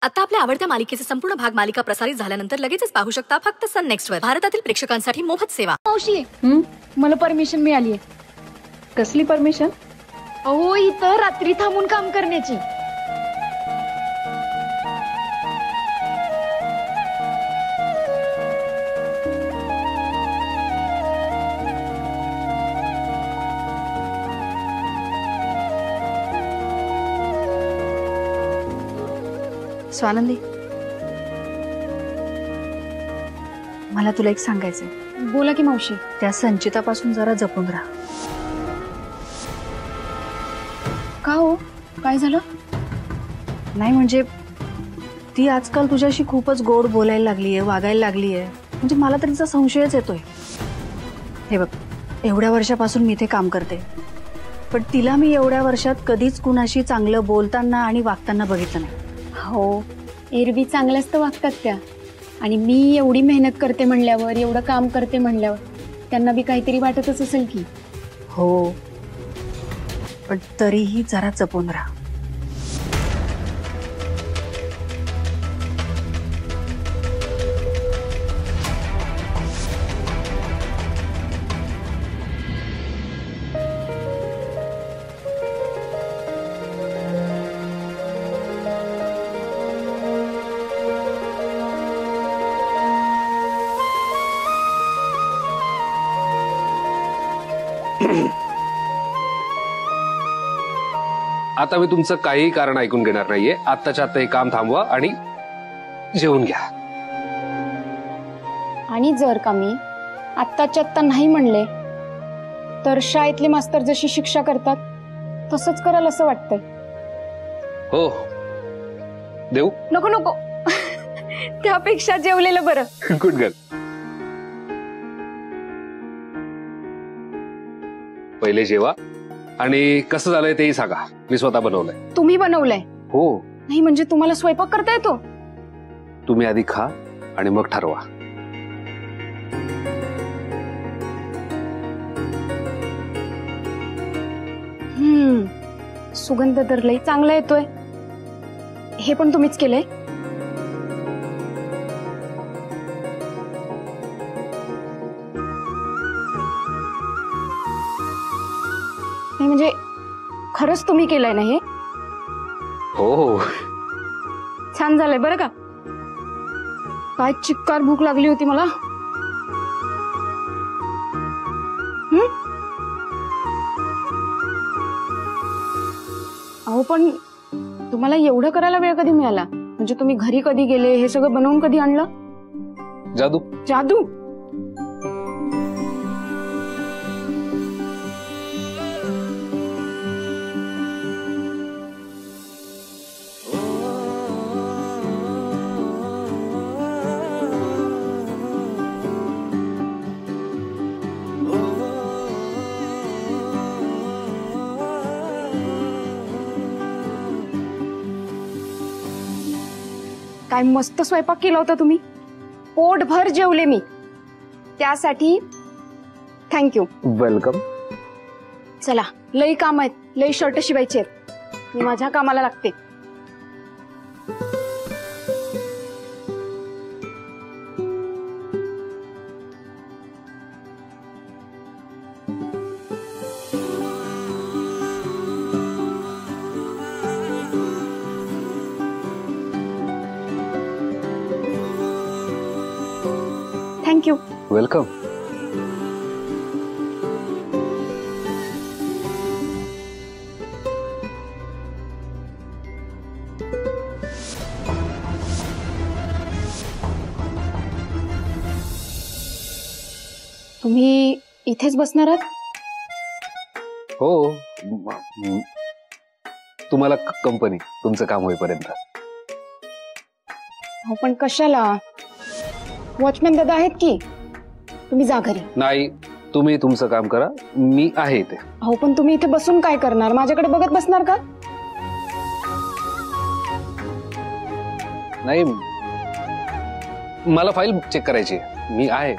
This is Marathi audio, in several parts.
आता आपल्या आवडत्या मालिकेचे संपूर्ण भाग मालिका प्रसारित झाल्यानंतर लगेचच पाहू शकता फक्त सन नेक्स्ट वर. भारतातील प्रेक्षकांसाठी मोफत सेवा. मावशी मला परमिशन मिळाली आहे. कसली परमिशन? अहो इथं रात्री थांबून काम करण्याची. स्वानंदी, मला तुला एक सांगायचंय. बोला की मावशी. त्या संचितापासून जरा जपून राहा. का हो, काय झालं? नाही म्हणजे ती आजकाल तुझ्याशी खूपच गोड बोलायला लागलीये, वागायला लागलीये. म्हणजे मला तर तिचा संशयच येतोय. हे बघ, एवढ्या वर्षापासून मी इथे काम करते, पण तिला मी एवढ्या वर्षात कधीच कुणाशी चांगलं बोलताना आणि वागताना बघितलं नाही. हो, एरवी चांगल्याच तर वागतात त्या. आणि मी एवढी मेहनत करते म्हणल्यावर, एवढं काम करते म्हणल्यावर त्यांना बी काहीतरी वाटतच असेल की. हो, पण तरीही जरा जपून राहा. आता मी तुमचं काही कारण ऐकून घेणार नाहीये. आत्ताच्या आत्ता हे काम थांबवा आणि जेवून घ्या. आणि जर का मी आत्ताच्या आत्ता नाही म्हणले तर शाळेतले मास्तर जशी शिक्षा करतात तसंच कराल असं वाटतंय. हो, देऊ? नको नको त्यापेक्षा जेवलेलं बरं. Good girl. पहिले जेवा आणि कसं झालंय तेही सांगा. मी स्वतः बनवलंय. तुम्ही बनवलंय? हो. नाही म्हणजे तुम्हाला स्वयंपाक करता येतो? तुम्ही आधी खा आणि मग ठरवा. सुगंध तर लई चांगला येतोय. हे पण तुम्हीच केलंय? नाही म्हणजे खरंच तुम्ही केलंय ना हे? हो हो, छान झालंय बरं का. काय चिक्कार भूक लागली होती मला. अहो पण तुम्हाला एवढं करायला वेळ कधी मिळाला? म्हणजे तुम्ही घरी कधी गेले? हे सगळं बनवून कधी आणलं? जादू. जादू? काय मस्त स्वयंपाक केला होता तुम्ही. पोटभर जेवले मी. त्यासाठी थँक्यू. वेलकम. चला, लई काम आहेत. लई शर्ट शिवायचे आहेत. मी माझ्या कामाला लागते. थँक्यू. वेलकम. तुम्ही इथेच बसणार आहात? हो, तुम्हाला कंपनी तुमचं काम होईपर्यंत. हो पण कशाला? वॉचमॅन दादा आहेत की. तुम्ही जा घरी. नाही, तुम्ही तुमचं काम करा. मी आहे इथे. हो पण तुम्ही इथे बसून काय करणार? माझ्याकडे बघत बसणार का? नाही, मला फाईल चेक करायची आहे. मी आहे.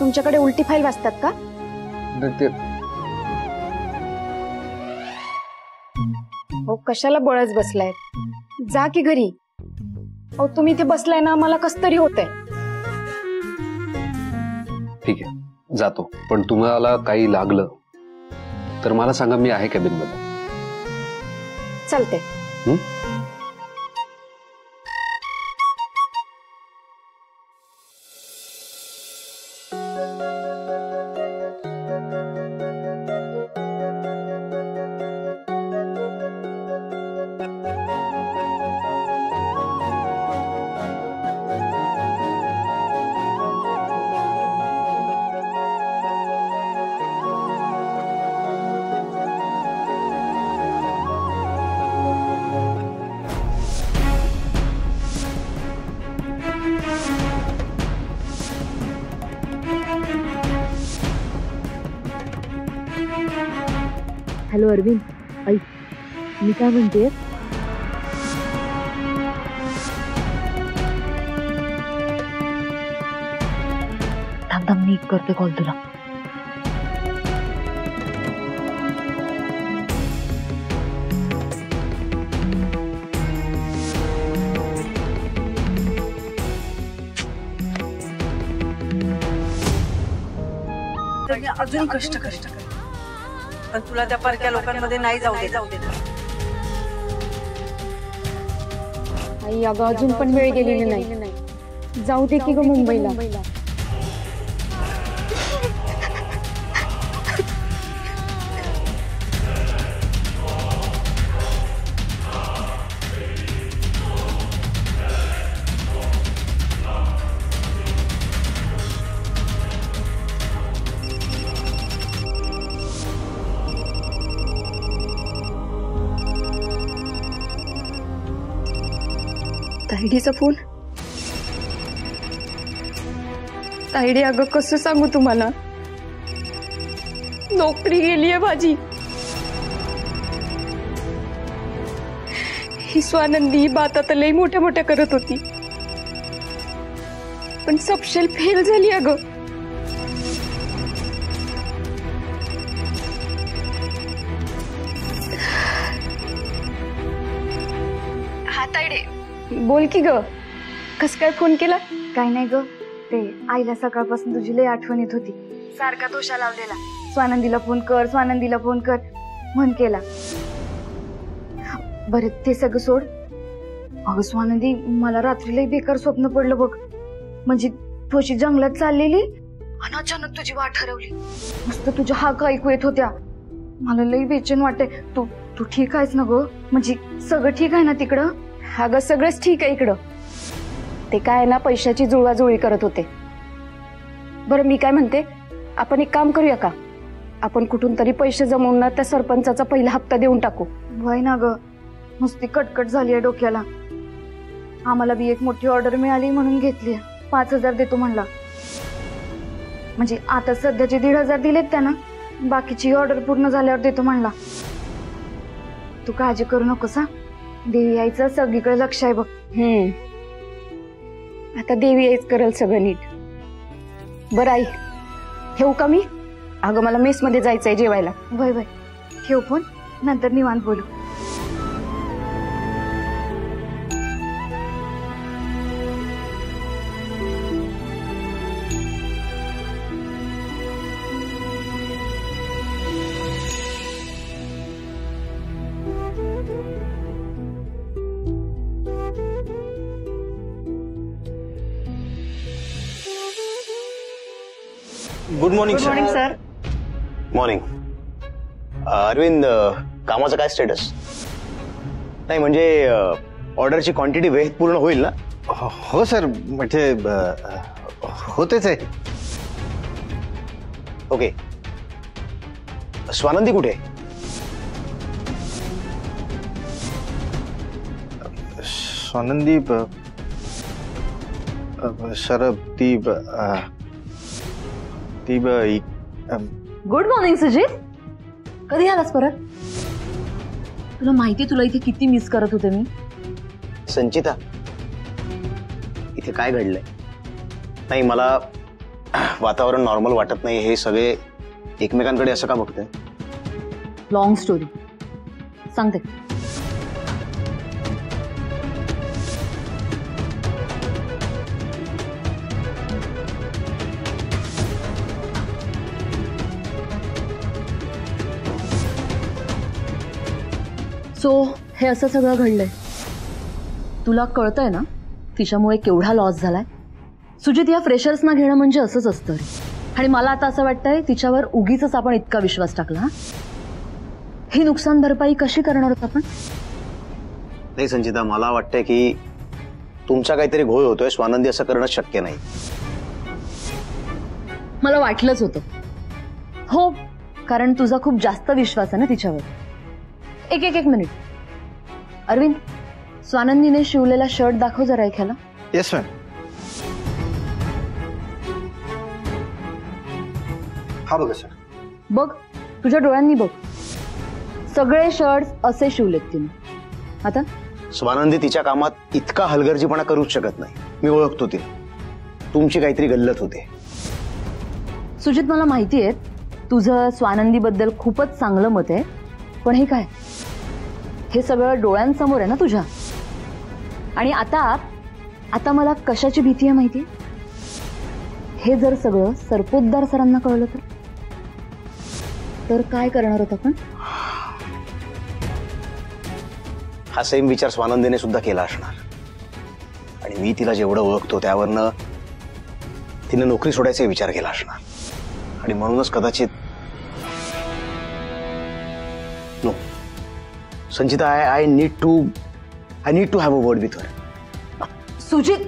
तुमच्याकडे उलटी फाईल वाचतात का? हो, कशाला बळच बसलाय? जा की घरी. अहो तुम्ही इथे बसलाय ना, मला कस तरी होतंय. ठीक आहे जातो, पण तुम्हाला काही लागलं तर मला सांगा, मी आहे कॅबिन मध्ये. चालते. हॅलो अरविंद, ऐक मी काय म्हणते. थांब मी करते कॉल तुला. अजून कष्ट कर, पण तुला त्या परक्या लोकांमध्ये नाही जाऊ दे. आई अगं अजून पण वेळ गेलेली नाही. जाऊ दे की ग मुंबईला. तायडीचा फोन. तायडी अगं कसं सांगू तुम्हाला, नोकरी गेली आहे माझी. ही स्वानंदी बात आता लई मोठ्या मोठ्या करत होती, पण सबशेल फेल झाली अगं. हा तायडे बोल की ग, कस काय फोन केला? काय नाही ग, ते आईला सकाळपासून तुझी लई आठवण येत होती. सारखा दोषा लावलेला, स्वानंदीला फोन कर, स्वानंदीला फोन कर म्हण केला. बरं ते सगळं सोड. अगं स्वानंदी, मला रात्री लई बेकार स्वप्न पडलं बघ. म्हणजे तू अशी जंगलात चाललेली आणि अचानक तुझी वाट हरवली. मस्त तुझ्या हाक ऐकू येत होत्या. मला लई बेचैन वाटते. तू ठीक आहेस ना ग? म्हणजे सगळं ठीक आहे ना तिकडं? अगं सगळंच ठीक आहे इकडं. ते काय ना पैशाची जुळवाजुळी करत होते. बरं मी काय म्हणते, आपण एक काम करूया का? आपण कुठून तरी पैसे जमवून ना त्या सरपंचाचा पहिला हप्ता देऊन टाकू. वय ना ग, नुसती कटकट झाली आहे डोक्याला. आम्हाला बी एक मोठी ऑर्डर मिळाली म्हणून घेतली. 5,000 देतो म्हणला. म्हणजे आता सध्याचे 1,500 दिलेत त्यानं, बाकीची ऑर्डर पूर्ण झाल्यावर देतो म्हणला. तू काळजी करू नकोस हा. देवी यायचं सगळीकडे लक्ष आहे बघ. आता देवी यायच करेल सगळं नीट. बरं आई, ठेवू का मी? अगं मला मेस मध्ये जायचंय जेवायला. वय वय, ठेव फोन, नंतर निवांत बोलू. Good morning sir. Morning. Arvind, कामाचं काय स्टेटस? नाही म्हणजे ऑर्डरची क्वांटिटी वेळेत पूर्ण होईल ना? हो सर, म्हणजे होतेच आहे. ओके. स्वानंदी कुठे? स्वानंदी सर ती गुड मॉर्निंग सुजित. कधी आलास परत? तुला माहिती तुला इथे किती मिस करत होते मी. संचिता, इथे काय घडलंय? नाही, मला वातावरण नॉर्मल वाटत नाही, हे सगळे एकमेकांकडे असं का बघते? लॉंग स्टोरी सांगते. सो हे असं सगळं घडलंय. तुला कळतंय ना तिच्यामुळे केवढा लॉस झालाय. सुजित, या फ्रेशर्सना घेणं म्हणजे असंच असतं रे. आणि मला आता असं वाटतंय तिच्यावर उगीच आपण इतका विश्वास टाकला. ही नुकसान भरपाई कशी करणार होत आपण? नाही संचिता, मला वाटतंय की तुमचा काहीतरी घोळ होतोय. स्वानंदी असं करणं शक्य नाही. मला वाटलंच होतं. हो, कारण तुझा खूप जास्त विश्वास आहे ना तिच्यावर. एक मिनिट अरविंद, स्वानंदीने शिवलेला शर्ट दाखव जरा एखादा. Yes ma'am. हा बघा सर. बघ, तुझ्या डोळ्यांनी बघ. सगळे शर्ट्स असे शिवलेत तिने. आता स्वानंदी तिच्या कामात इतका हलगर्जीपणा करूच शकत नाही. मी ओळखतो ती. तुमची काहीतरी गल्लत होते. सुजित, मला माहिती आहे तुझं स्वानंदीबद्दल खूपच चांगलं मत आहे, पण हे काय, हे सगळं डोळ्यांसमोर आहे ना तुझ्या. आणि आता मला कशाची भीती आहे माहिती? हे जर सगळं सरपोतदार सरांना कळलं तर काय करणार होत आपण? हा सेम विचार स्वानंदीने सुद्धा केला असणार. आणि मी तिला जेवढं ओळखतो त्यावरनं तिने नोकरी सोडायचा विचार केला असणार. आणि म्हणूनच कदाचित no Sanchita, I need to have a word with her. Sujit,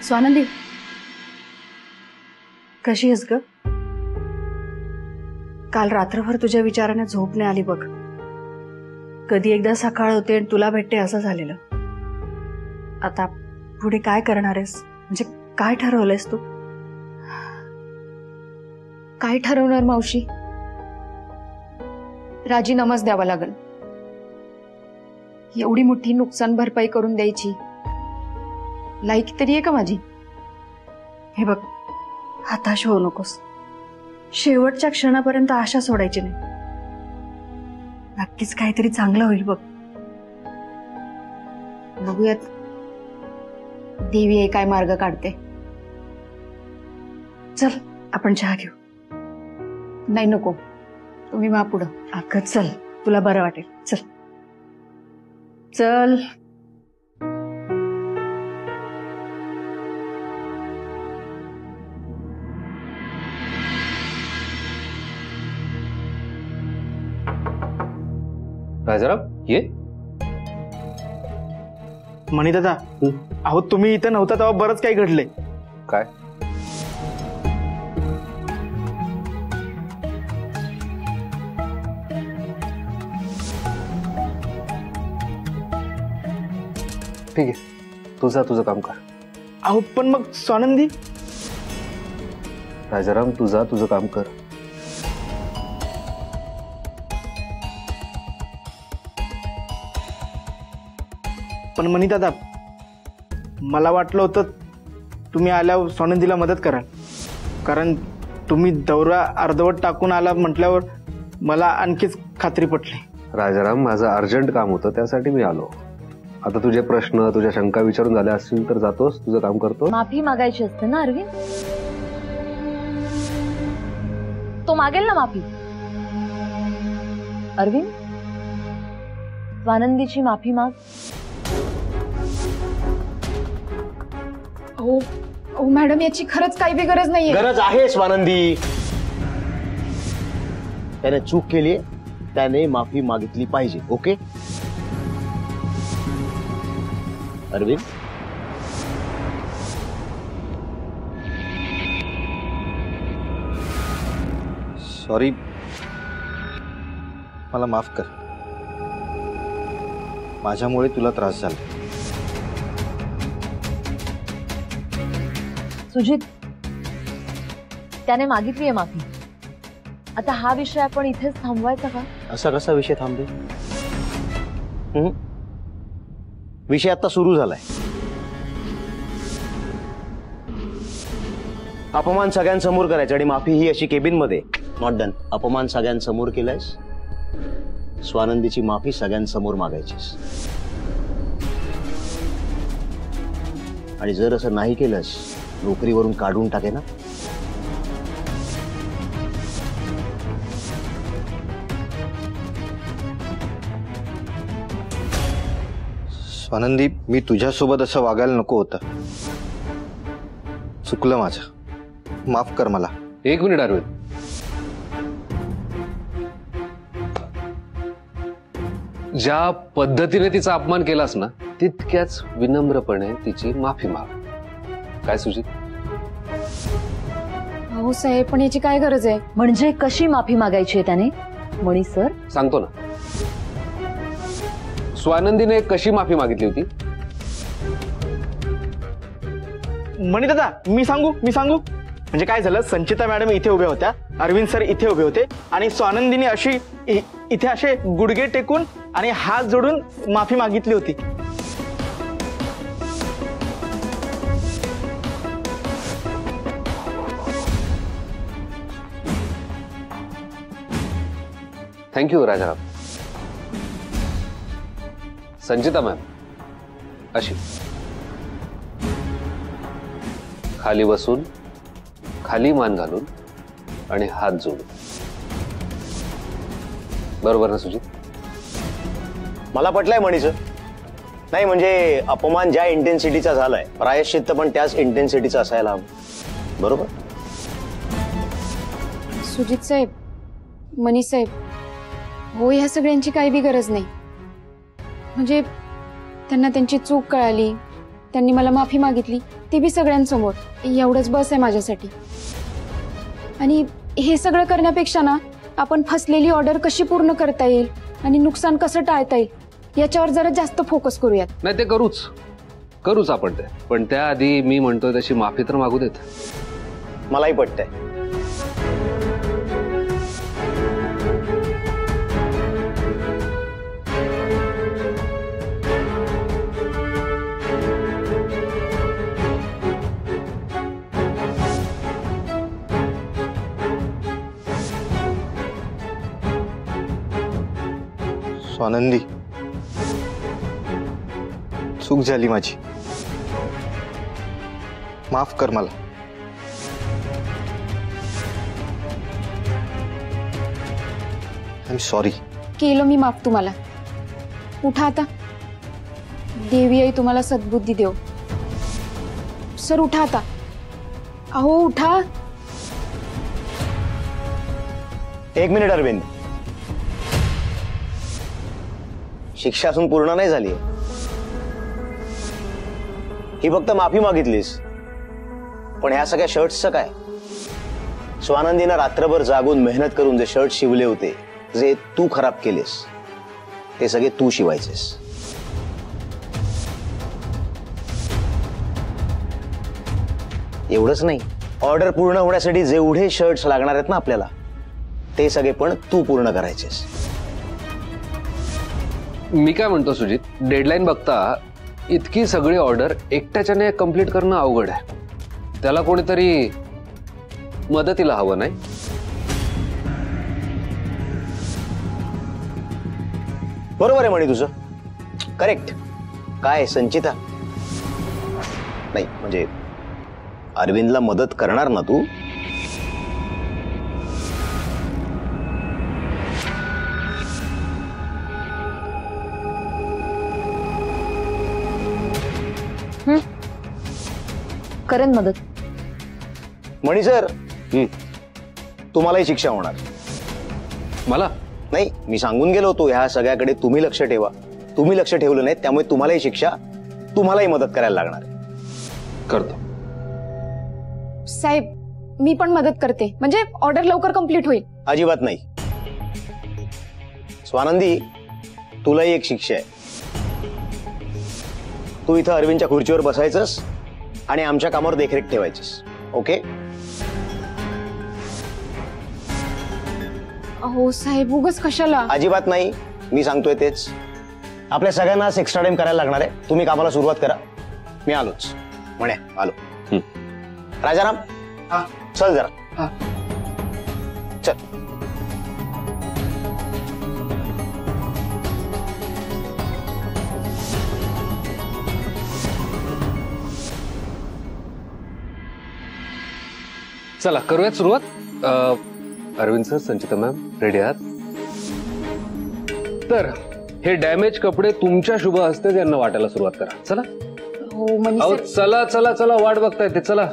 Swanandi, कशी आहेस ग? काल रात्रभर तुझ्या विचाराने झोप नाही आली बघ. कधी एकदा सकाळ होते आणि तुला भेटते असं झालेलं. आता पुढे काय करणार आहेस? म्हणजे काय ठरवलंयस तू? काय ठरवणार मावशी? राजीनामाच द्यावा लागल. एवढी मोठी नुकसान भरपाई करून द्यायची लायकी तरी आहे का माझी? हे बघ, हताश होऊ नकोस. शेवटच्या क्षणापर्यंत आशा सोडायची नाही. नक्कीच काहीतरी चांगलं होईल बघ. बघूयात देवी हे काय मार्ग काढते. चल आपण चहा घेऊ. नाही नको, तुम्ही वा पुढं. अगं चल, तुला बरं वाटेल. चल चल. राजाराम, ये. मणी दादा, अहो तुम्ही इथं नव्हता तेव्हा बरंच काही घडलंय. काय? ठीक आहे, तुझं काम कर. अहो पण मग स्वानंदी? राजाराम, तुझं काम कर. पण मणी दादा, मला वाटलं होतं तुम्ही आल्यावर स्वानंदीला मदत कराल, कारण तुम्ही दौरा अर्धवट टाकून आला म्हटल्यावर मला आणखीच खात्री पटली. राजाराम, माझं अर्जंट काम होतं त्यासाठी मी आलो. आता तुझे प्रश्न, तुझ्या शंका विचारून झाल्या असतील तर जातोस, तुझं काम करतो. माफी मागायची असते ना अरविंद. तो मागेल ना माफी. अरविंद, स्वानंदीची माफी माग. हो मॅडम, याची खरंच काही बी गरज नाहीये. गरज आहे स्वानंदी. त्याने चूक केली त्याने माफी मागितली पाहिजे. ओके अरविंद? सॉरी, मला माफ कर. माझ्यामुळे तुला त्रास झाला. सुजित, त्याने मागितली आहे माफी. आता हा विषय आपण इथेच थांबवायचा का? असा कसा विषय थांबेल? विषय आता सुरू झालाय. अपमान सगळ्यांसमोर करायचा आणि माफी ही अशी केबिन मध्ये. Not done. अपमान सगळ्यांसमोर केलायस, स्वानंदीची माफी सगळ्यांसमोर मागायचीस. आणि जर असं नाही केलंस नोकरीवरून काढून टाके ना. स्वानंदी, मी तुझ्यासोबत असं वागायला नको होतं. चुकलं माझं. माफ कर मला. एक मिनिट अरविंद. ज्या पद्धतीने तिचा अपमान केलास ना, तितक्याच विनम्रपणे तिची माफी माग. काय सुजित? हो साहेब, पण याची काय गरज आहे? म्हणजे कशी माफी मागायची आहे त्याने? मणी सर सांगतो ना. स्वानंदीने कशी माफी मागितली होती? मणी दादा, मी सांगू. म्हणजे काय झालं, संचिता मॅडम इथे उभ्या होत्या, अरविंद सर इथे उभे होते आणि स्वानंदीने अशी इथे असे गुडघे टेकून आणि हात जोडून माफी मागितली होती. थँक्यू राजाराम. संचिता मॅम अशी खाली बसून, खाली मान घालून आणि हात जोडून. बरोबर ना सुजित? मला पटलंय मणीचं. नाही म्हणजे अपमान ज्या इंटेन्सिटीचा झालाय, प्रायश्चित्त पण त्याच इंटेन्सिटीचा असायला हवं. बरोबर? सुजित साहेब, मनी साहेब, हो, ह्या सगळ्यांची काही बी गरज नाही. म्हणजे त्यांना त्यांची चूक कळाली, त्यांनी मला माफी मागितली, ती बी सगळ्यांसमोर. एवढंच बस आहे माझ्यासाठी. आणि हे सगळं करण्यापेक्षा ना, आपण फसलेली ऑर्डर कशी पूर्ण करता येईल आणि नुकसान कसं टाळता येईल याच्यावर जरा जास्त फोकस करूयात. नाही, ते करूच आपण ते. पण त्याआधी मी म्हणतोय तशी माफी तर मागू देत. मलाही पटतंय. स्वानंदी, चूक झाली माझी. माफ कर मला. I am sorry. केलं मी माफ तुम्हाला. उठा आता. देवी आई तुम्हाला सद्बुद्धी देव. सर उठा आता. अहो उठा. एक मिनिट अरविंद. शिक्षा अजून पूर्ण नाही झाली. ही फक्त माफी मागितलीस. पण ह्या सगळ्या शर्ट्सचं काय? स्वानंदीनं रात्रभर जागून मेहनत करून जे शर्ट शिवले होते, जे तू खराब केलेस, ते सगळे तू शिवायचेस. एवढंच नाही, ऑर्डर पूर्ण होण्यासाठी जेवढे शर्ट्स लागणार आहेत ना आपल्याला, ते सगळे पण तू पूर्ण करायचेस. मी काय म्हणतो सुजित, डेडलाईन बघता इतकी सगळी ऑर्डर एकट्याच्याने कंप्लीट करणं अवघड आहे. त्याला कोणीतरी मदतीला हवं नाही? बरोबर आहे म्हणे तुझं. करेक्ट. काय संचिता? नाही म्हणजे अरविंदला मदत करणार ना तू? करेन मदत. मणी सर, तुम्हालाही शिक्षा होणार. मला? नाही, मी सांगून गेलो होतो ह्या सगळ्याकडे तुम्ही लक्ष ठेवा. तुम्ही लक्ष ठेवलं नाही त्यामुळे तुम्हालाही शिक्षा, तुम्हालाही मदत करायला लागणार आहे. करतो. साहेब मी पण मदत करते, म्हणजे ऑर्डर लवकर कंप्लीट होईल. अजिबात नाही. स्वानंदी, तुलाही एक शिक्षा आहे. तू इथं अरविंदच्या खुर्चीवर बसायचंस आणि आमच्या कामावर देखरेख ठेवायचीस. ओके? अहो साहेब उगाच कशाला? अजिबात नाही, मी सांगतोय तेच. आपल्या सगळ्यांना आज एक्स्ट्रा टाइम करायला लागणार आहे. तुम्ही कामाला सुरुवात करा. मी आलोच. म्हणे आलो. राजाराम, चल जरा. चल. चला करूयात सुरुवात. अरविंद सर, संचिता मॅम, रेडी आहात? तर हे डॅमेज कपडे तुमच्या शुभ हस्ते यांना वाटायला सुरुवात करा. चला. हो मनीष अहो साहेब. चला चला चला, वाट बघताय ते. चला.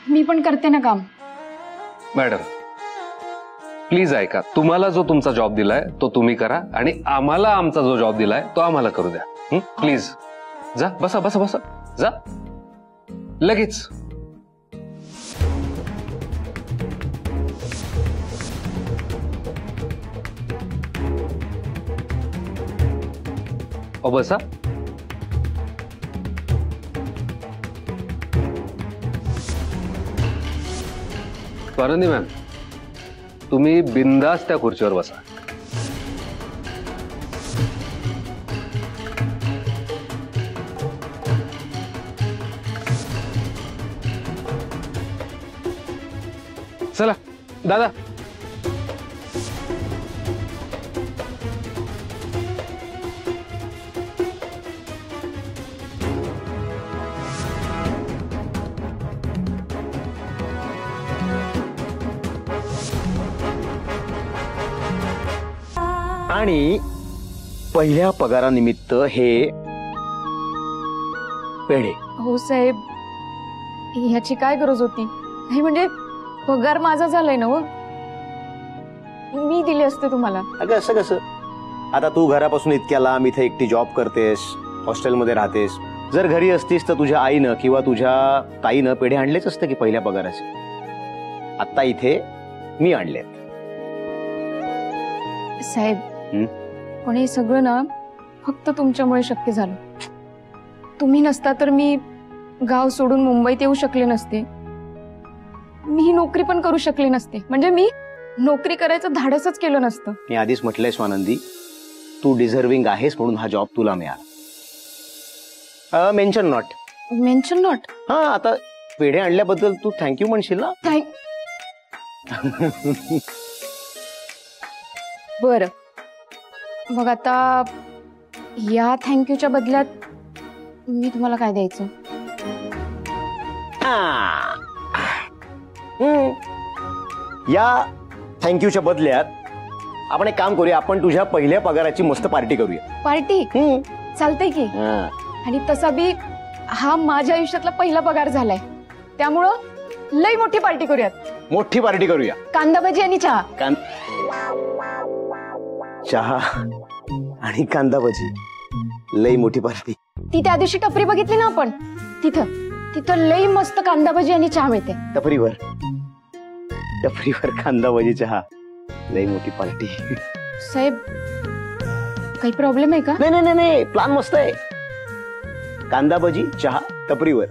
मी पण करते ना काम. मॅडम प्लीज ऐका, तुम्हाला जो तुमचा जॉब दिलाय तो तुम्ही करा आणि आम्हाला आमचा जो जॉब दिलाय तो आम्हाला करू द्या. प्लीज जा. बसा बसा बसा. जा लगेच. ओ बसा. स्वानंदी मॅम, तुम्ही बिंदास त्या खुर्चीवर बसा. चला दादा. आणि पहिल्या पगारानिमित्त हे पेढे. हो साहेब, ह्याची काय गरज होती? नाही म्हणजे पगार माझा झालाय ना, मी दिले असते तुम्हाला. अगं असं कसं? आता तू घरापासून इतक्या लांब इथे एकटी जॉब करतेस, हॉस्टेलमध्ये राहतेस. जर घरी असतीस तर तुझ्या आईनं किंवा तुझ्या ताईनं पेढे आणलेच असते की पहिल्या पगाराचे. आता इथे मी आणलेत. साहेब पण हे सगळं ना फक्त तुमच्यामुळे शक्य झालं. तुम्ही नसता तर मी गाव सोडून मुंबईत येऊ शकले नसते. मी ही नोकरी पण करू शकले नसते. म्हणजे मी नोकरी करायचं धाडसच केलं नसतं. मी आधीच म्हटलंय स्वानंदी, तू डिझर्विंग आहेस म्हणून हा जॉब तुला मिळाला. Mention not. Mention not? हा, आता पेढे आणल्याबद्दल तू थँक्यू म्हणशील ना? बरं, मग आता या थँक्यूच्या बदल्यात मी तुम्हाला काय द्यायचं? या थँक्यूच्या बदल्यात आपण एक काम करूया. आपण तुझ्या पहिल्या पगाराची मस्त पार्टी करूया. पार्टी? चालतंय की. आणि तसा बी हा माझ्या आयुष्यातला पहिला पगार झालाय, त्यामुळं लई मोठी पार्टी करूयात. मोठी पार्टी करूया. कांदा भजी आणि चहा. चहा आणि कांदा भजी, लई मोठी पार्टी. ती त्या दिवशी टपरी बघितली ना आपण, तिथं लई मस्त कांदा भजी आणि चहा मिळते. टपरीवर कांदा भजी चहा, लई मोठी पार्टी. साहेब काही प्रॉब्लेम आहे का? नाही नाही, प्लान मस्त आहे. कांदा भजी चहा टपरीवर,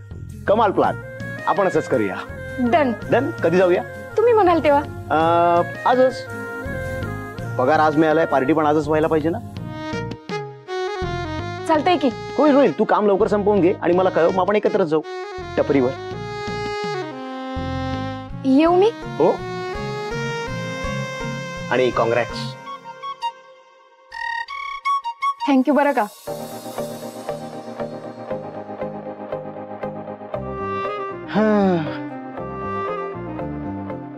कमाल प्लान. आपण असंच करूया. डन. डन. कधी जाऊया? तुम्ही म्हणाल तेव्हा. आजच. पगार आज मिळालाय, पार्टी पण आजच व्हायला पाहिजे ना? चालतंय की. होईल होईल. तू काम लवकर संपवून घे आणि मला कळव, मग आपण एकत्रच जाऊ टपरीवर. येऊ मी? हो. आणि कॉंग्रॅट्स. थँक्यू बरं का.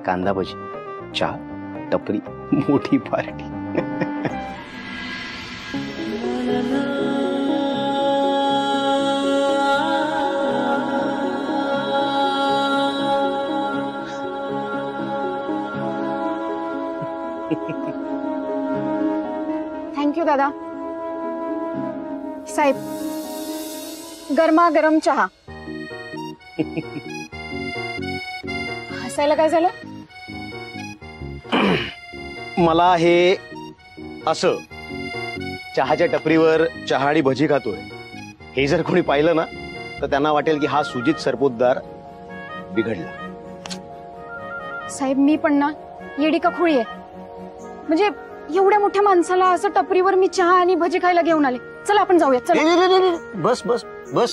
कांदा भजी, चहा, टपरी, मोठी पार्टी. थँक्यू दादा. साहेब, गरमागरम चहा. हसायला काय झालं? मला हे असं चहाच्या टपरीवर चहा आणि भजी खातोय हे जर कोणी पाहिलं ना तर त्यांना वाटेल की हा सुजित सरपोतदार बिघडला. साहेब, मी पण ना येडी का खुळी आहे? म्हणजे एवढ्या मोठ्या माणसाला असं टपरीवर मी चहा आणि भजी खायला घेऊन आले. चला आपण जाऊया. चला. बस बस बस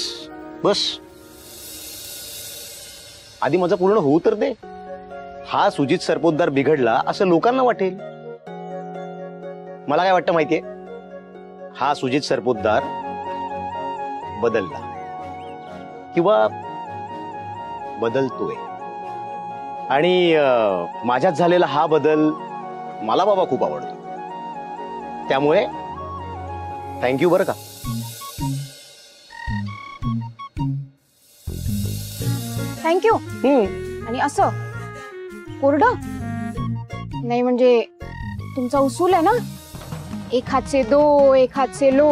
बस, आधी माझं पूर्ण होऊ तर दे. हा सुजित सरपोतदार बिघडला असं लोकांना वाटेल. मला काय वाटतं माहितीये, हा सुजित सरपोतदार बदलला किंवा बदलतोय. आणि माझ्यात झालेला हा बदल मला बाबा खूप आवडतो. त्यामुळे थँक्यू बरं का. थँक्यू. आणि असं कोरडं नाही, म्हणजे तुमचा उसूल आहे ना, एक हात से दो, एक हात से लो.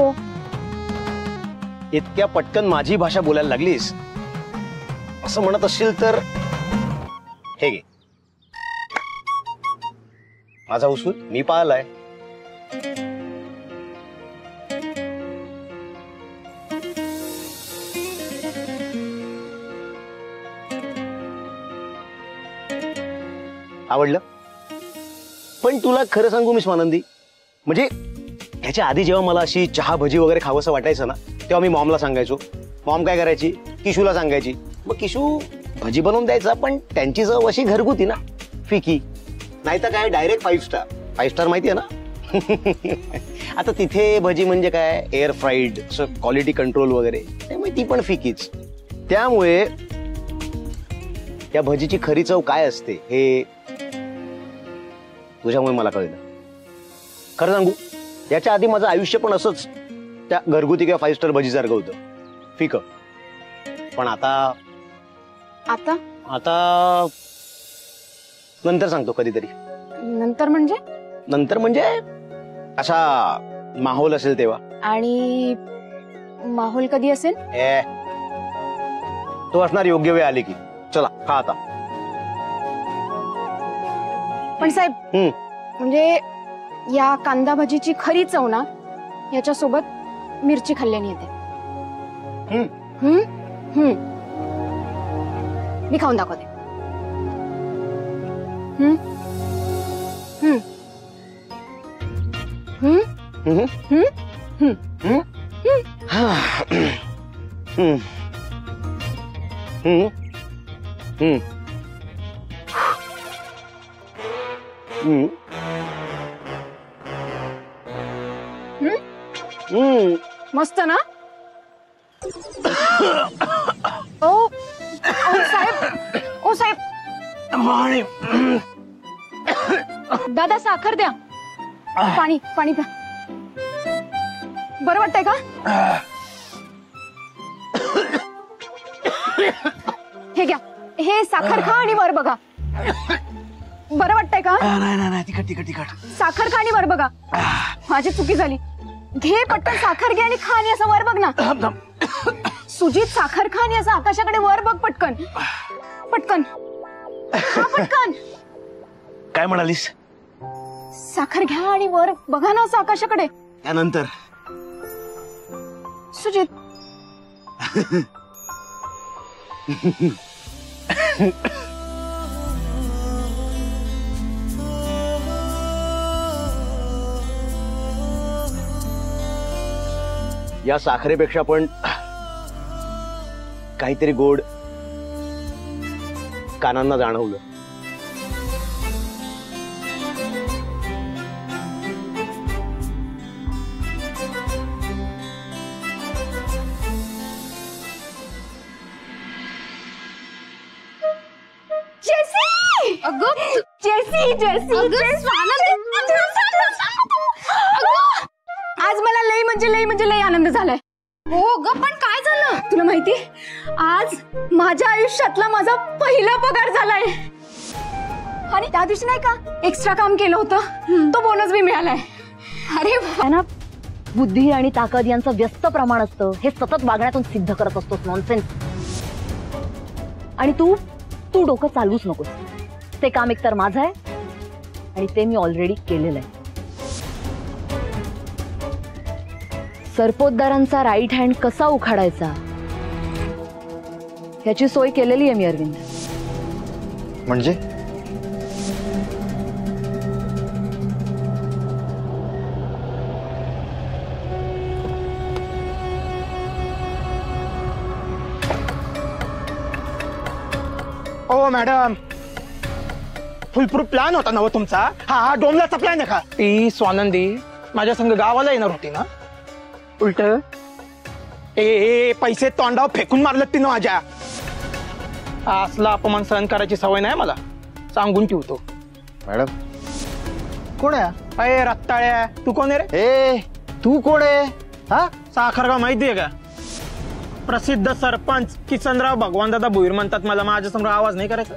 इतक्या पटकन माझी भाषा बोलायला लागलीस असं म्हणत असशील तर हे घे माझा उसूल, मी पाळलाय. आवडलं? पण तुला खरं सांगू मी स्वानंदी, म्हणजे ह्याच्या आधी जेव्हा मला अशी चहा भजी वगैरे खावंसं वाटायचं ना तेव्हा मी मॉमला सांगायचो. मॉम काय करायची, किशूला सांगायची. मग किशू भजी बनवून द्यायचा, पण त्यांची चव अशी घरगुती ना, फिकी. नाही तर काय डायरेक्ट 5 स्टार. 5 स्टार माहितीये ना. आता तिथे भजी म्हणजे काय, एअर फ्राईड, क्वालिटी कंट्रोल वगैरे, त्यामुळे ती पण फिकीच. त्यामुळे या भजीची खरी चव काय असते हे तुझ्यामुळे मला कळलं. खरं सांगू, याच्या आधी माझं आयुष्य पण असंच त्या घरगुती किंवा 5 स्टार भजी सारखं होतं, फिक. पण आता आता आता नंतर सांगतो कधीतरी. नंतर म्हणजे? नंतर म्हणजे असा माहोल असेल तेव्हा. आणि माहोल कधी असेल? तो असणार योग्य वेळ आली की. चला खा आता. पण साहेब, म्हणजे या कांदा भजीची खरी चव ना याच्यासोबत मिरची खाल्ल्याने येते. मी खाऊन दाखवते. मस्त ना? ओ साहेब, ओ साहेब, दादा साखर द्या. पाणी पाणी प्या. बरं वाटतंय का? हे घ्या, हे साखर खा आणि वर बघा. बरं वाटतंय का? नाही, तिखट. साखर खा आणि वर बघा. माझी चुकी झाली. घे पटकन, साखर घे आणि खा आणि असं वर बघ ना. सुजित, साखर खा आणि असं आकाशाकडे वर बघ. पटकन पटकन पटकन. काय म्हणालीस? साखर घ्या आणि वर बघा ना असं आकाशाकडे. त्यानंतर सुजित. या साखरेपेक्षा पण काहीतरी गोड कानांना जाणवलं. अगं जेसी जेसी आज मला लई म्हणजे लई आनंद झालाय. हो ग, पण काय झालं? तुला माहिती आज माझ्या आयुष्यातला माझा पहिला पगार झालाय. आणि त्या दिवशी नाही का एक्स्ट्रा काम केलं होतं, तो बोनस बी मिळालाय. अरे ना, बुद्धी आणि ताकद यांचं व्यस्त प्रमाण असतं हे सतत वागण्यातून सिद्ध करत असतोस. नॉनसेन्स. आणि तू डोकं चालवूच नकोस. ते काम एकतर माझं आहे आणि ते मी ऑलरेडी केलेलं आहे. सरपोतदारांचा राईट हँड कसा उखाडायचा ह्याची सोय केलेली आहे मी अरविंद. म्हणजे ओ मॅडम, फुलप्रूफ प्लॅन होता ना तुमचा? हा डोंबल्याचा प्लॅन आहे का? ती स्वानंदी माझ्या संग गावाला येणार होती ना, उलट ए पैसे तोंडावर फेकून मारलं तिनं माझ्या. असला अपमान सहन करायची सवय नाही मला, सांगून ठेवतो. मॅडम कोण आहे? अरे रत्ताळ्या, तू कोण आहे रे? ए तू कोण आहे? हा साखरगाव माहितीये का? प्रसिद्ध सरपंच किसनराव भगवानदादा भुईर म्हणतात मला. माझ्या समोर आवाज नाही करायचा.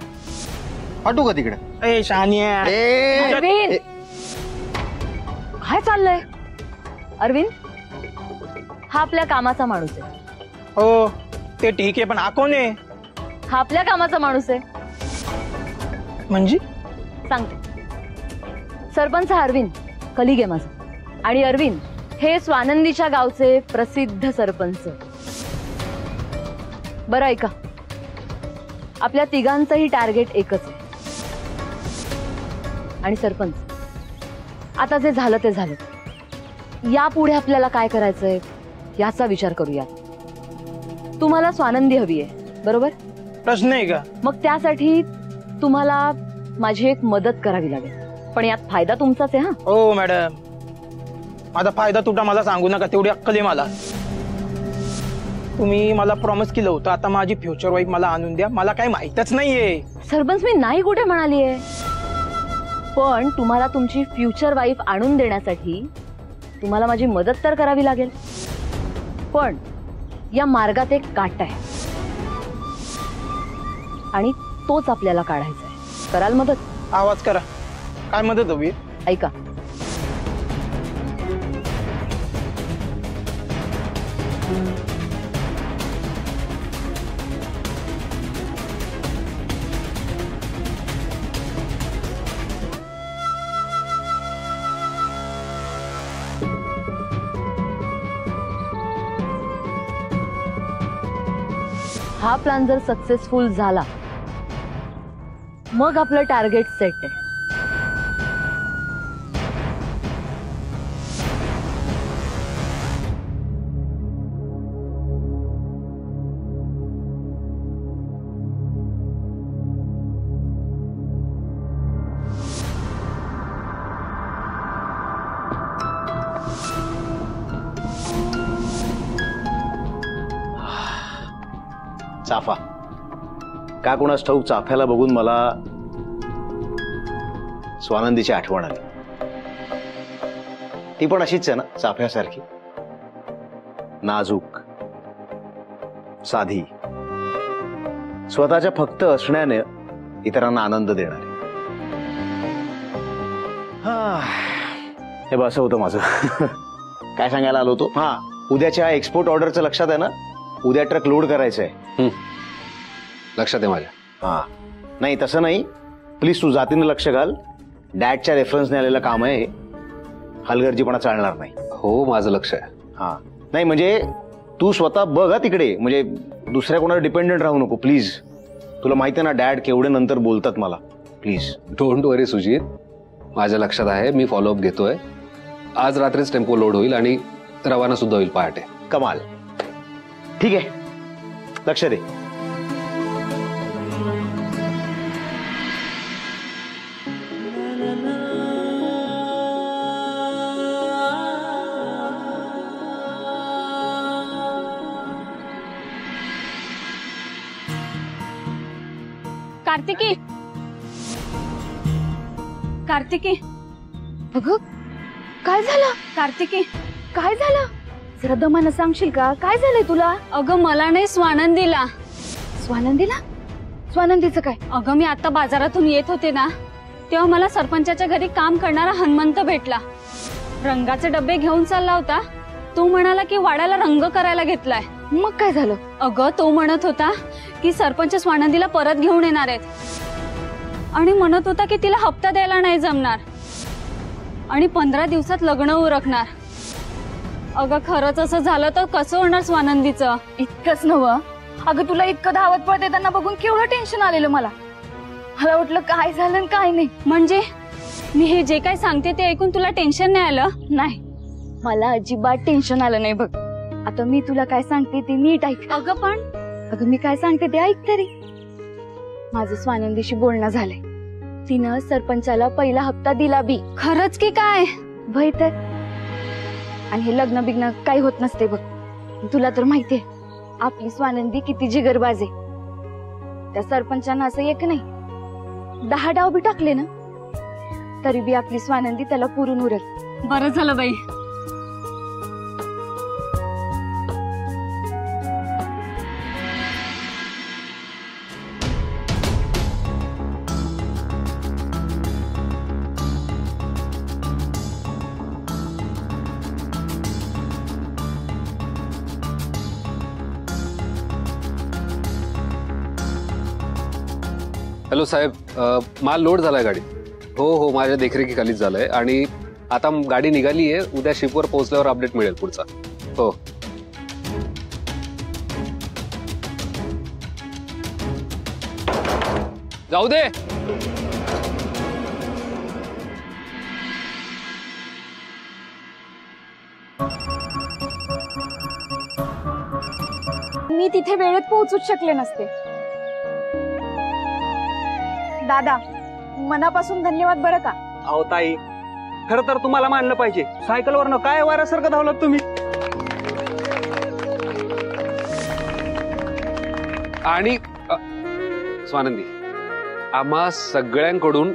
पाठवू का तिकडे? ए शानिया. अरविंद, काय चाललंय? अरविंद, हा आपल्या कामाचा माणूस आहे. हो ते ठीक आहे, पण हा कोण आहे? हा आपल्या कामाचा माणूस आहे. म्हणजे सांगते. सरपंच हा अरविंद, कलिग आहे माझा. आणि अरविंद हे स्वानंदीच्या गावचे प्रसिद्ध सरपंच. बरं ऐका, आपल्या तिघांचंही टार्गेट एकच आहे. आणि सरपंच, आता जे झालं ते झालं. यापुढे आपल्याला काय करायचंय याचा विचार करूया. तुम्हाला स्वानंदी हवी आहे, बरोबर? प्रश्न आहे का? मग त्यासाठी तुम्हाला माझी एक मदत करावी लागेल, पण यात फायदा तुमचाच आहे. हा हो मॅडम, माझा फायदा तुटा मला सांगू नका, तेवढी अक्कल आहे मला. तुम्ही मला प्रॉमिस केलं होतं आता माझी फ्युचर वाईफ मला आणून द्या. मला काही माहितच नाहीये. सरपंच, मी नाही कुठे म्हणालीये, पण तुम्हाला तुमची फ्युचर वाईफ आणून देण्यासाठी तुम्हाला माझी मदत तर करावी लागेल. पण या मार्गात एक काटा आहे आणि तोच आपल्याला काढायचा आहे. कराल मदत? आवाज करा. काय मदत हवी? ऐका, हा प्लॅन जर सक्सेसफुल झाला मग आपलं टार्गेट सेट आहे. चाफा का कोणास ठाऊक चाफ्याला बघून मला स्वानंदीची आठवण आली. ती पण अशीच आहे ना, चाफ्यासारखी नाजूक, साधी, स्वतःच्या फक्त असण्याने इतरांना आनंद देणारी. हे बस असं होतं माझं. काय सांगायला आलो होतो? हा, उद्याच्या एक्सपोर्ट ऑर्डरचं लक्षात आहे ना? उद्या ट्रक लोड करायचंय. लक्षात आहे माझ्या. हा नाही तसं नाही, प्लीज तू जातीनं लक्ष घाल. डॅडच्या रेफरन्सने आलेलं काम आहे, हलगर्जीपणा चालणार नाही. हो माझं लक्ष आहे. हा नाही म्हणजे तू स्वतः बघ तिकडे, म्हणजे दुसऱ्या कोणावर डिपेंडेंट राहू नको प्लीज. तुला माहिती आहे ना डॅड केवढे नंतर बोलतात मला. प्लीज डोंट वरी सुजित, माझ्या लक्षात आहे. मी फॉलोअप घेतोय. आज रात्रीच टेम्पो लोड होईल आणि रवाना सुद्धा होईल पहाटे. कमाल. ठीक आहे, लक्ष दे. कार्तिकी, कार्तिकी, अगं काय झालं? कार्तिकी, काय झालं? जरा दमानं सांगशील का? काय झालंय तुला? अगं मला नाही, स्वानंदीला. स्वानंदीला? स्वानंदीचं काय? अगं मी आता बाजारातून येत होते ना, तेव्हा मला सरपंचाच्या घरी काम करणारा हनुमंत भेटला. रंगाचे डबे घेऊन चालला होता. तो म्हणाला की वाड्याला रंग करायला घेतलाय. मग काय झालं? अगं तो म्हणत होता की सरपंच स्वानंदीला परत घेऊन येणार आहेत आणि म्हणत होता की तिला हप्ता द्यायला नाही जमणार आणि 15 दिवसात लग्न उरकणार. अगं खरंच असं झालं तर कसं होणार स्वानंदीचं? इतकंच नव्हं, अगं तुला इतकं धावत पळत येताना बघून केवढं टेन्शन आलेलं मला. मला वाटलं काय झालं आणि काय नाही. म्हणजे मी हे जे काय सांगते ते ऐकून तुला टेन्शन नाही आलं? नाही, मला अजिबात टेन्शन आलं नाही बघ. आता मी तुला काय सांगते ते नीट ऐक. अगं मी काय सांगते ते ऐक तरी. माझं स्वानंदीशी बोलणं झालंय. तिनं सरपंचाला पहिला हप्ता दिला बी. खरंच की काय? भय तर. आणि हे लग्न बिग्न काही होत नसते बघ. तुला तर माहितीये आपली स्वानंदी किती जिगरबाज आहे. त्या सरपंचानं असं एक नाही 10 डाव बी टाकले ना तरी बी आपली स्वानंदी त्याला पुरून उरेल. बरं झालं बाई. हॅलो साहेब, माल लोड झालाय गाडी. हो माझ्या देखरेखीखालीच झालंय आणि आता गाडी निघाली आहे. उद्या शिपवर पोहोचल्यावर अपडेट मिळेल पुढचा. हो जाऊ दे. मी तिथे वेळेत पोहोचूच शकले नसते. दादा मनापासून धन्यवाद बरं का. अहो ताई, खरं तर तुम्हाला मानलं पाहिजे. सायकलवरनं काय वाऱ्यासारखं धावलात तुम्ही. आणि स्वानंदी, आम्हा सगळ्यांकडून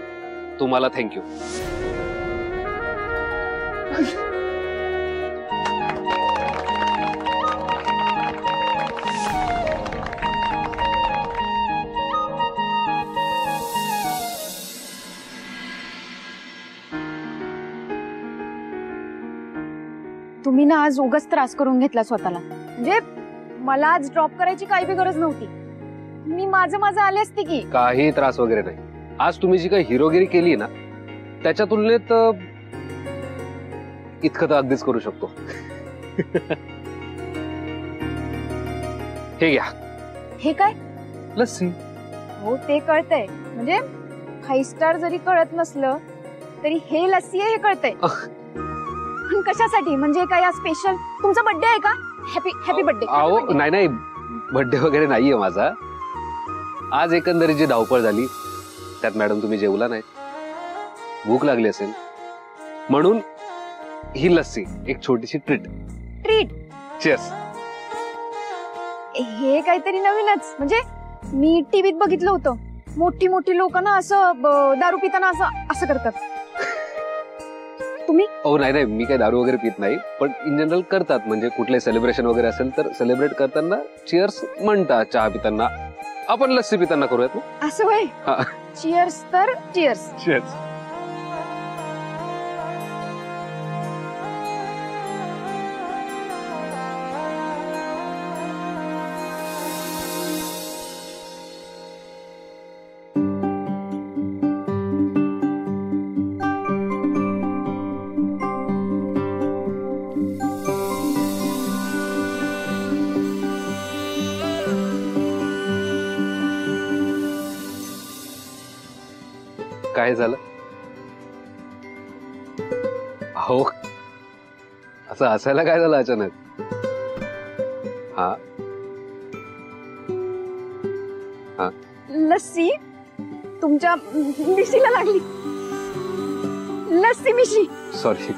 तुम्हाला थँक्यू. तुम्ही ना आज उगाच त्रास करून घेतला स्वतःला. म्हणजे मला आज ड्रॉप करायची काही बी गरज नव्हती. मी माझं आले असते की. काही त्रास वगैरे नाही. आज तुम्ही जी काही हिरोगिरी केली ना त्याच्या तुलनेत इतकं तर अगदीच करू शकतो. हे घ्या. हे काय? लस्सी. हो ते कळतंय. म्हणजे 5 स्टार जरी कळत नसलं तरी हे लस्सी आहे हे कळतंय. पण कशासाठी? म्हणजे काय स्पेशल तुमचा बर्थडे आहे का? Happy birthday. अहो नाही बर्थडे वगैरे नाहीये माझा. आज एकंदरीत जी धावपळ झाली त्यात मॅडम तुम्ही जेवला नाही, भूक लागली असेल म्हणून ही लस्सी एक छोटीशी ट्रीट. चीयर्स. हे काहीतरी नवीनच. म्हणजे मी टीव्हीत बघितलं होतं मोठी लोक ना असं दारू पिताना असं करतात. तुम्ही? हो नाही मी काही दारू वगैरे पित नाही, पण इन जनरल करतात. म्हणजे कुठले सेलिब्रेशन वगैरे असेल तर सेलिब्रेट करताना चिअर्स म्हणतात. चहा पिताना. आपण लस्सी पिताना करूयात ना. असं होय. चिअर्स तर चिअर्स. चिअर्स. काय झालं? हो असं हसायला काय झालं अचानक? हा लस्सी तुमच्या मिशीला लागली. लस्सी मिशी. सॉरी.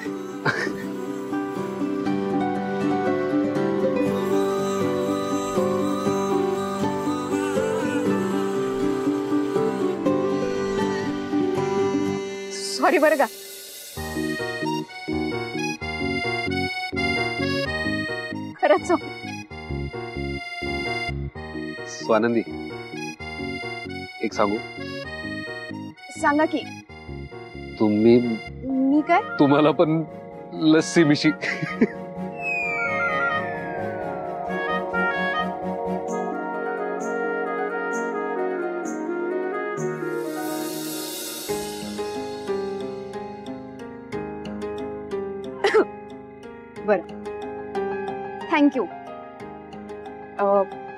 सॉरी बरं का. खरंच स्वानंदी, एक सांगू? सांगा की. मी काय? तुम्हाला पण लस्सी मिशी. बरं, थँक्यू.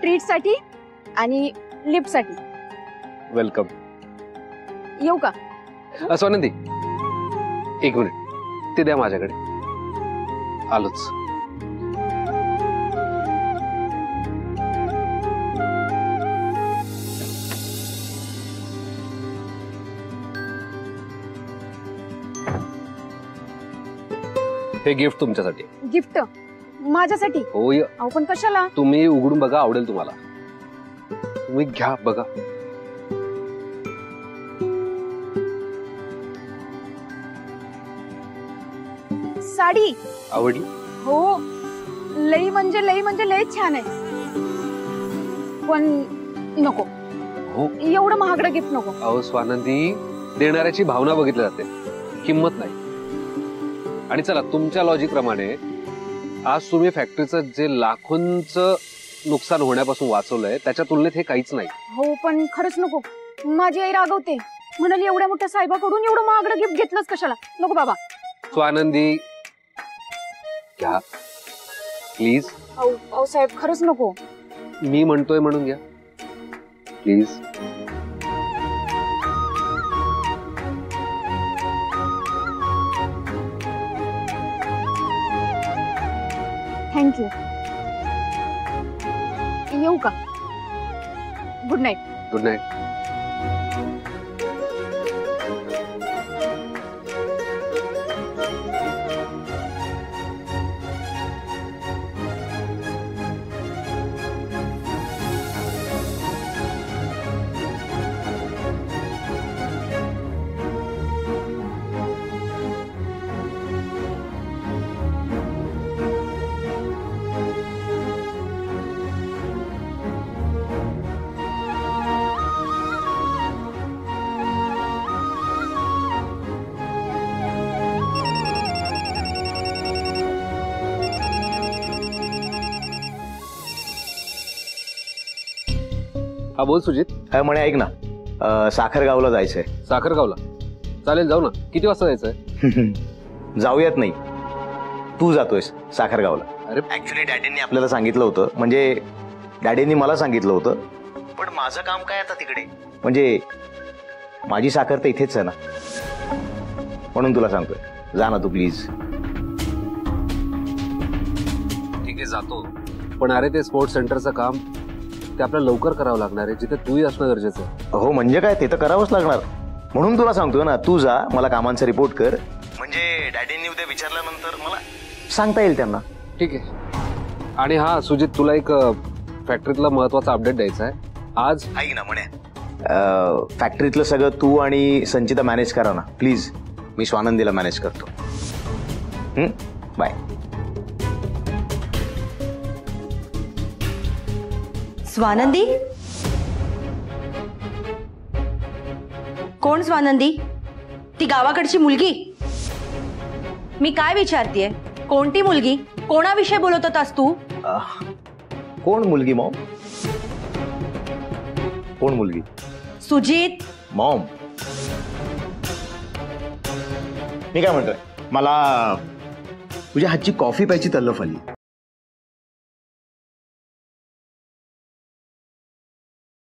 ट्रीट साठी आणि लिफ्ट साठी. वेलकम. येऊ का? स्वानंदी, एक मिनिट, ते द्या माझ्याकडे. आलोच. हे गिफ्ट तुमच्यासाठी. गिफ्ट माझ्यासाठी? होय. अहो पण कशाला? तुम्ही उघडून बघा, आवडेल तुम्हाला. तुम्ही घ्या, बघा. साडी आवडली? हो, लई म्हणजे लई छान आहे. पण नको, हो, एवढं महागडं गिफ्ट नको. अहो स्वानंदी, देणाऱ्याची भावना बघितली जाते, किंमत नाही. आणि चला, तुमच्या लॉजिक प्रमाणे आज तुम्ही फॅक्टरीचं जे लाखोंचं नुकसान होण्यापासून वाचवलंय त्याच्या तुलनेत हे काहीच नाही. हो पण खरंच नको. माझी आई रागवते, म्हणाली एवढ्या मोठ्या साहेबाकडून एवढं महागडं गिफ्ट घेतलंच कशाला. नको बाबा. स्वानंदी, घ्या प्लीज. अहो साहेब, खरंच नको. मी म्हणतोय म्हणून घ्या प्लीज. थँक्यू. येऊ का? Good night. Good night. हा बोल सुजित. म्हणे ऐक ना, साखरगावला जायचंय. साखरगावला? चालेल, जाऊ ना. किती वाजता जायचंय? जाऊयात नाही, तू जातोयस साखरगावला. अरे ऍक्च्युली डॅडींनी आपल्याला सांगितलं होतं, म्हणजे डॅडींनी मला सांगितलं होतं, पण माझं काम काय आता तिकडे, म्हणजे माझी साखर तर इथेच आहे ना, म्हणून तुला सांगतोय, जा ना तू प्लीज. ठीक आहे, जातो. पण अरे ते स्पोर्ट्स सेंटरचं काम ते आपल्याला लवकर करावं लागणार आहे, जिथे तूही असणं गरजेचं आहे. हो म्हणजे काय, ते तर करावंच लागणार, म्हणून तुला सांगतोय ना, तू जा, मला कामांचा रिपोर्ट कर, म्हणजे डॅडींनी उद्या विचारल्यानंतर मला सांगता येईल त्यांना. ठीक आहे. आणि हा सुजित, तुला एक फॅक्टरीतला महत्वाचा अपडेट द्यायचा आहे. आज ऐक ना म्हणे, फॅक्टरीतलं सगळं तू आणि संचिता मॅनेज करा ना प्लीज. मी स्वानंदीला मॅनेज करतो. बाय. स्वानंदी? कोण स्वानंदी? ती गावाकडची मुलगी? मी काय विचारतीये, कोणती मुलगी? कोणाविषयी बोलत होतास तू? कोण मुलगी मॉम? कोण मुलगी? सुजित. मॉम, मी काय म्हणतोय, मला तुझ्या हातची कॉफी प्यायची तल्लफ आली.